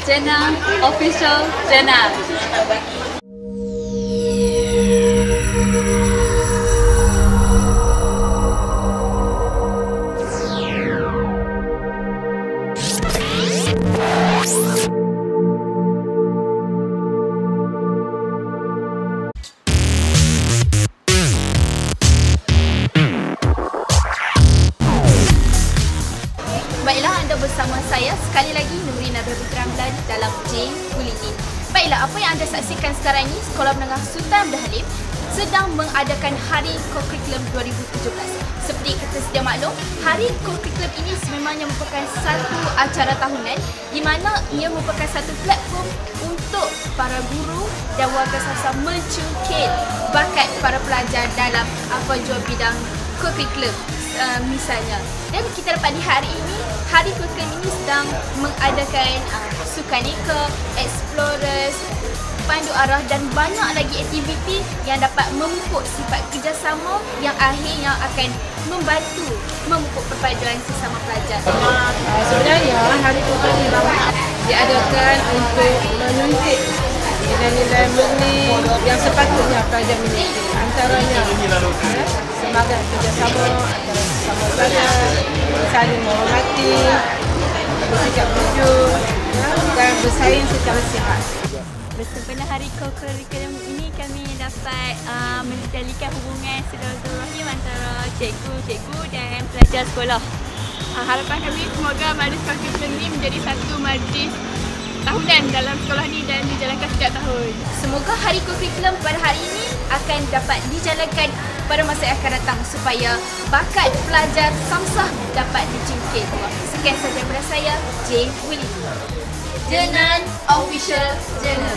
Jenna Official Jenna. Baiklah, anda bersama saya sekali lagi Nuri Nabil Putra Ramlan dalam J Bulletin. Baiklah, apa yang anda saksikan sekarang ini, Sekolah Menengah Sultan Abdul Halim sedang mengadakan Hari Co-Curriculum 2017. Seperti kita sedia maklum, Hari Co-Curriculum ini sememangnya merupakan satu acara tahunan di mana ia merupakan satu platform untuk para guru dan warga Sasa mencungkit bakat para pelajar dalam apa jua bidang Co-Curriculum. Misalnya, dan kita dapat lihat hari ini, Hari Co-Curriculum ini sedang mengadakan sukaneka, explorers, pandu arah dan banyak lagi aktiviti yang dapat memupuk sifat kerjasama yang akhirnya akan memupuk perpaduan sesama pelajar. Sebenarnya Hari Co-Curriculum diadakan untuk menunjuk nilai-nilai murni yang sepatutnya pelajar miliki, antaranya semangat kerjasama antara sesama pelajar, saling menghormati, bersikap jujur dan bersaing secara sihat. Bersempena Hari Co-Curriculum ini, kami dapat menjalikan hubungan silaturahim antara cikgu dan pelajar sekolah. Harapan kami semoga majlis Co-Curriculum ini menjadi satu majlis tahunan dalam sekolah ni dan dijalankan setiap tahun. Semoga Hari Co-Curriculum pada hari ini akan dapat dijalankan pada masa yang akan datang supaya bakat pelajar Samsah dapat dijungkit. Sekian sahaja daripada saya, J Bulletin. Jenna Official Jenna.